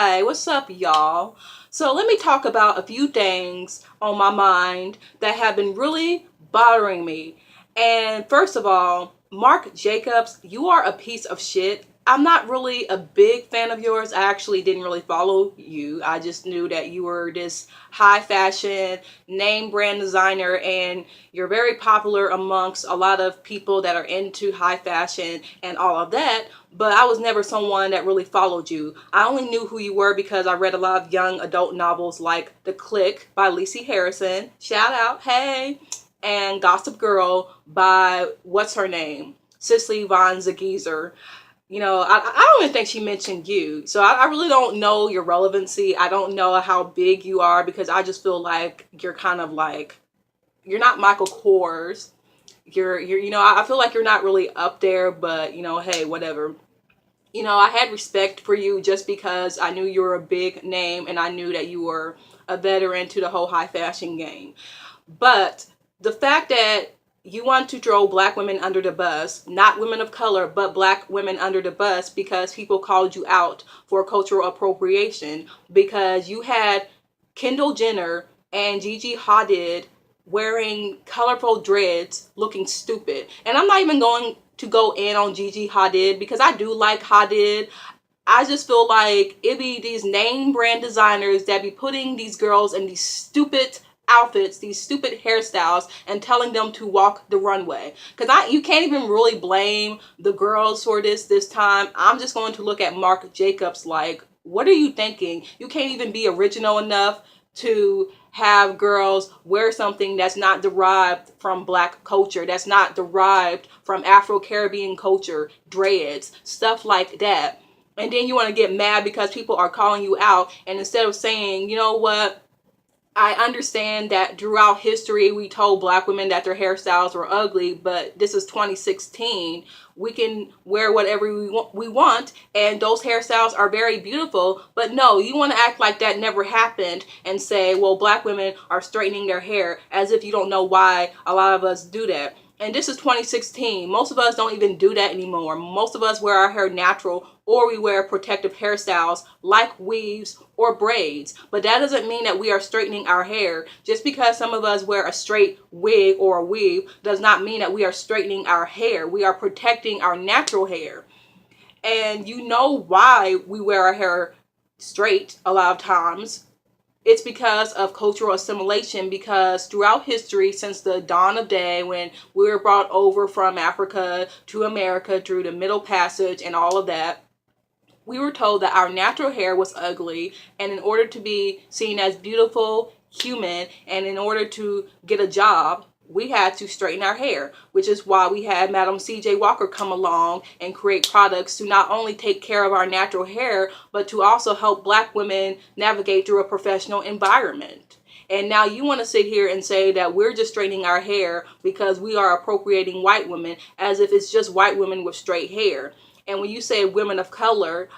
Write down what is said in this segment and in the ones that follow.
Hi, what's up, y'all? So, let me talk about a few things on my mind that have been really bothering me. And first of all, Marc Jacobs, you are a piece of shit. I'm not really a big fan of yours. I actually didn't really follow you. I just knew that you were this high fashion name brand designer, and you're very popular amongst a lot of people that are into high fashion and all of that. But I was never someone that really followed you. I only knew who you were because I read a lot of young adult novels like The Click by Lacey Harrison. Shout out, hey! And Gossip Girl by, what's her name? Cicely Von Ziegesar. I don't even think she mentioned you. So I really don't know your relevancy. I don't know how big you are because I just feel like you're kind of like, you're not Michael Kors. I feel like you're not really up there, but hey, whatever. I had respect for you just because I knew you were a big name and I knew that you were a veteran to the whole high fashion game. But the fact that you want to throw black women under the bus, not women of color, but black women under the bus because people called you out for cultural appropriation, because you had Kendall Jenner and Gigi Hadid wearing colorful dreads looking stupid. And I'm not even going to go in on Gigi Hadid because I do like Hadid. I just feel like it be these name brand designers that be putting these girls in these stupid outfits, these stupid hairstyles, and telling them to walk the runway. Because you can't even really blame the girls for this time. I'm just going to look at Marc Jacobs like, what are you thinking? You can't even be original enough to have girls wear something that's not derived from black culture, that's not derived from Afro-Caribbean culture, dreads, stuff like that. And then you want to get mad because people are calling you out, and instead of saying, you know what, I understand that throughout history we told black women that their hairstyles were ugly, but this is 2016. We can wear whatever we want, and those hairstyles are very beautiful. But no, you want to act like that never happened and say, well, black women are straightening their hair, as if you don't know why a lot of us do that. And this is 2016. Most of us don't even do that anymore. Most of us wear our hair natural, or we wear protective hairstyles like weaves or braids. But that doesn't mean that we are straightening our hair. Just because some of us wear a straight wig or a weave does not mean that we are straightening our hair. We are protecting our natural hair. And you know why we wear our hair straight a lot of times. It's because of cultural assimilation, because throughout history, since the dawn of day, when we were brought over from Africa to America through the Middle Passage and all of that, we were told that our natural hair was ugly, and in order to be seen as beautiful, human, and in order to get a job, we had to straighten our hair, which is why we had Madam C.J. Walker come along and create products to not only take care of our natural hair, but to also help black women navigate through a professional environment. And now you want to sit here and say that we're just straightening our hair because we are appropriating white women, as if it's just white women with straight hair. And when you say women of color,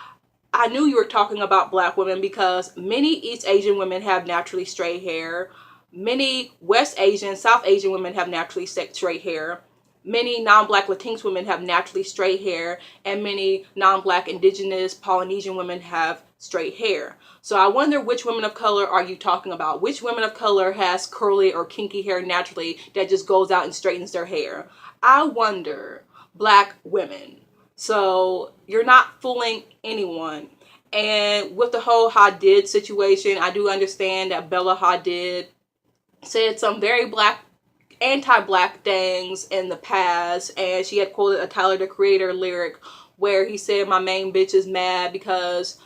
I knew you were talking about black women because many East Asian women have naturally straight hair. Many West Asian, South Asian women have naturally straight hair. Many non-black Latinx women have naturally straight hair. And many non-black indigenous Polynesian women have straight hair. So I wonder, which women of color are you talking about? Which women of color has curly or kinky hair naturally that just goes out and straightens their hair? I wonder. Black women. So you're not fooling anyone. And with the whole Hadid situation, I do understand that Bella Hadid said some very anti-black things in the past, and she had quoted a Tyler the Creator lyric where he said, my main bitch is mad because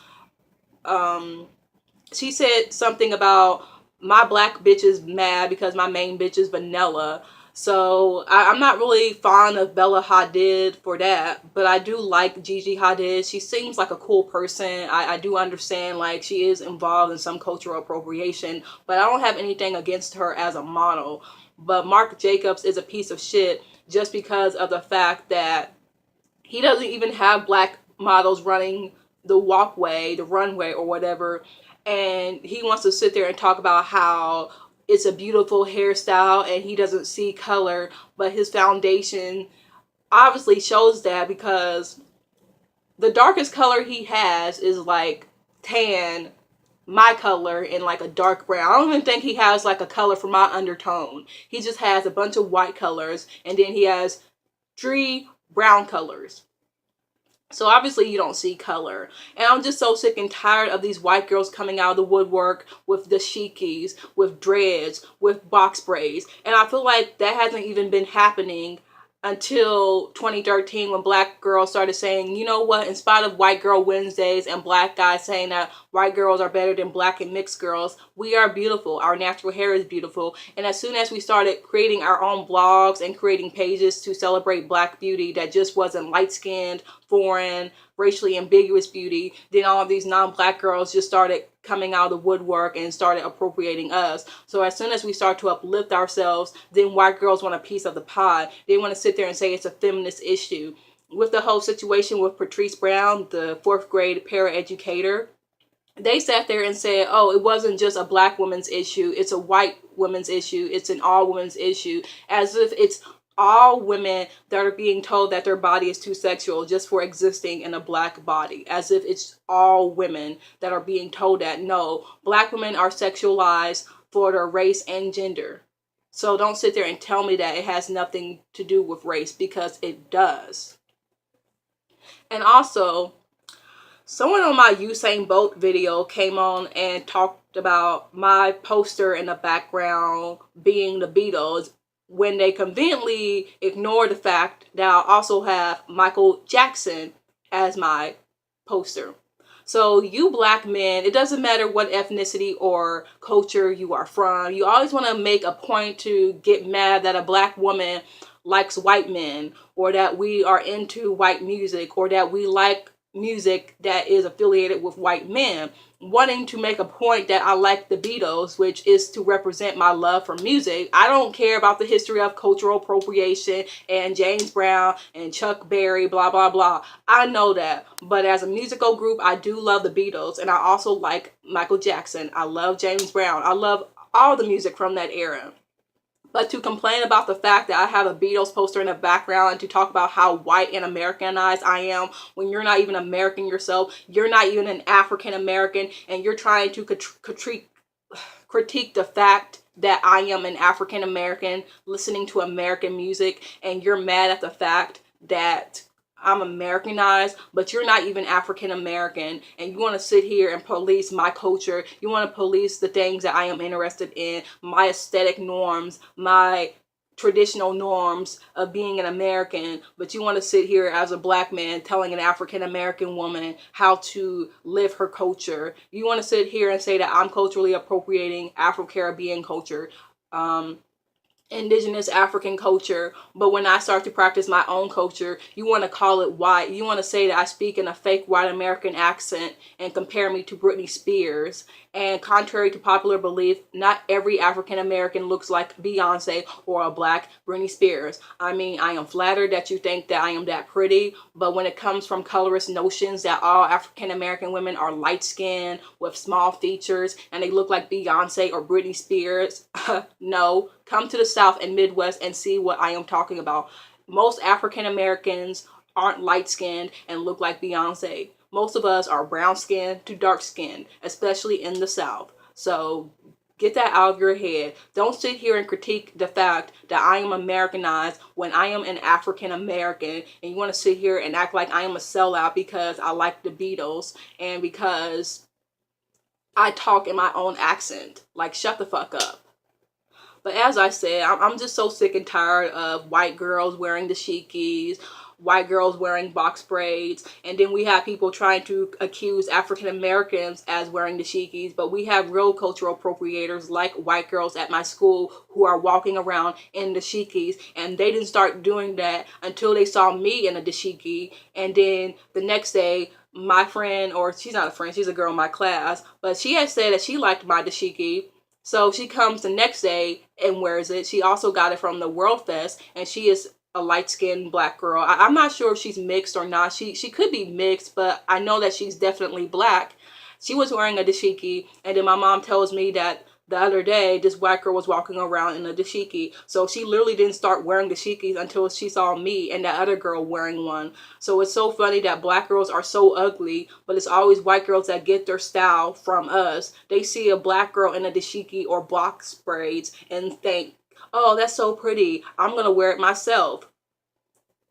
she said something about, my black bitch is mad because my main bitch is vanilla. So I'm not really fond of Bella Hadid for that, but I do like Gigi Hadid. She seems like a cool person. I do understand, like, she is involved in some cultural appropriation, but I don't have anything against her as a model. But Marc Jacobs is a piece of shit just because of the fact that he doesn't even have black models running the walkway, the runway, or whatever. And he wants to sit there and talk about how it's a beautiful hairstyle and he doesn't see color, but his foundation obviously shows that, because the darkest color he has is like tan my color in like a dark brown. I don't even think he has like a color for my undertone. He just has a bunch of white colors, and then he has 3 brown colors. So obviously you don't see color. And I'm just so sick and tired of these white girls coming out of the woodwork with dashikis, with dreads, with box braids. And I feel like that hasn't even been happening until 2013, when black girls started saying, you know what, in spite of White Girl Wednesdays and black guys saying that white girls are better than black and mixed girls, we are beautiful. Our natural hair is beautiful. And as soon as we started creating our own blogs and creating pages to celebrate black beauty that just wasn't light-skinned, foreign, racially ambiguous beauty, then all of these non-black girls just started coming out of the woodwork and started appropriating us. So as soon as we start to uplift ourselves, then white girls want a piece of the pie. They want to sit there and say it's a feminist issue. With the whole situation with Patrice Brown, the 4th grade paraeducator, they sat there and said, oh, it wasn't just a black woman's issue, it's a white woman's issue, it's an all women's issue, as if it's all women that are being told that their body is too sexual just for existing in a black body, as if it's all women that are being told that. No, black women are sexualized for their race and gender. So don't sit there and tell me that it has nothing to do with race, because it does. And also, someone on my Usain Bolt video came on and talked about my poster in the background being the Beatles, when they conveniently ignore the fact that I also have Michael Jackson as my poster. So you black men, it doesn't matter what ethnicity or culture you are from, you always want to make a point to get mad that a black woman likes white men, or that we are into white music, or that we like music that is affiliated with white men, wanting to make a point that I like the Beatles, which is to represent my love for music. I don't care about the history of cultural appropriation and James Brown and Chuck Berry, blah, blah, blah. I know that. But as a musical group, I do love the Beatles, and I also like Michael Jackson. I love James Brown. I love all the music from that era. But to complain about the fact that I have a Beatles poster in the background, and to talk about how white and Americanized I am, when you're not even American yourself, you're not even an African American, and you're trying to critique the fact that I am an African American listening to American music, and you're mad at the fact that I'm Americanized, but you're not even African American, and you want to sit here and police my culture. You want to police the things that I am interested in, my aesthetic norms, my traditional norms of being an American, but you want to sit here as a black man telling an African American woman how to live her culture. You want to sit here and say that I'm culturally appropriating Afro-Caribbean culture, indigenous African culture, but when I start to practice my own culture, you want to call it white. You want to say that I speak in a fake white American accent and compare me to Britney Spears. And contrary to popular belief, not every African American looks like Beyonce or a black Britney Spears. I mean, I am flattered that you think that I am that pretty, but when it comes from colorist notions that all African American women are light-skinned with small features and they look like Beyonce or Britney Spears, no. Come to the South and Midwest and see what I am talking about. Most African Americans aren't light-skinned and look like Beyonce. Most of us are brown-skinned to dark-skinned, especially in the South. So get that out of your head. Don't sit here and critique the fact that I am Americanized when I am an African American, and you want to sit here and act like I am a sellout because I like the Beatles and because I talk in my own accent. Like, shut the fuck up. But as I said, I'm just so sick and tired of white girls wearing dashikis, white girls wearing box braids, and then we have people trying to accuse African Americans as wearing dashikis, but we have real cultural appropriators like white girls at my school who are walking around in dashikis, and they didn't start doing that until they saw me in a dashiki, and then the next day, my friend, or she's not a friend, she's a girl in my class, but she had said that she liked my dashiki. So she comes the next day and wears it. She also got it from the World Fest, and she is a light-skinned black girl. I'm not sure if she's mixed or not. She could be mixed, but I know that she's definitely black. She was wearing a dashiki, and then my mom tells me that the other day, this white girl was walking around in a dashiki. So she literally didn't start wearing dashikis until she saw me and that other girl wearing one. So it's so funny that black girls are so ugly, but it's always white girls that get their style from us. They see a black girl in a dashiki or box braids and think, oh, that's so pretty, I'm gonna wear it myself.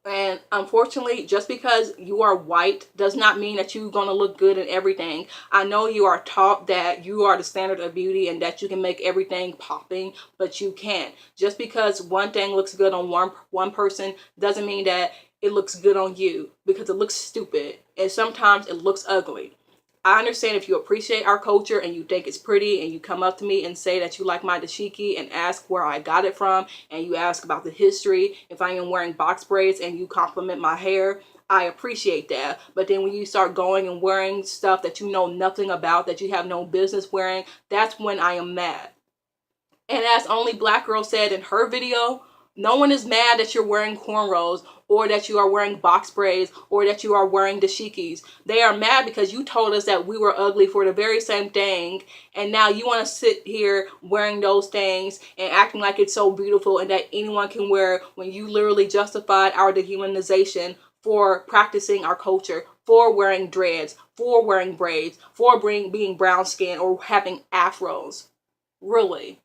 And unfortunately, just because you are white does not mean that you're going to look good in everything. I know you are taught that you are the standard of beauty and that you can make everything popping, but you can't. Just because one thing looks good on one person doesn't mean that it looks good on you, because it looks stupid and sometimes it looks ugly. I understand if you appreciate our culture and you think it's pretty and you come up to me and say that you like my dashiki and ask where I got it from and you ask about the history, if I am wearing box braids and you compliment my hair, I appreciate that. But then when you start going and wearing stuff that you know nothing about, that you have no business wearing, that's when I am mad. And as Only Black Girl said in her video, no one is mad that you're wearing cornrows or that you are wearing box braids or that you are wearing dashikis. They are mad because you told us that we were ugly for the very same thing, and now you want to sit here wearing those things and acting like it's so beautiful and that anyone can wear it, when you literally justified our dehumanization for practicing our culture, for wearing dreads, for wearing braids, for being brown skin or having afros. Really?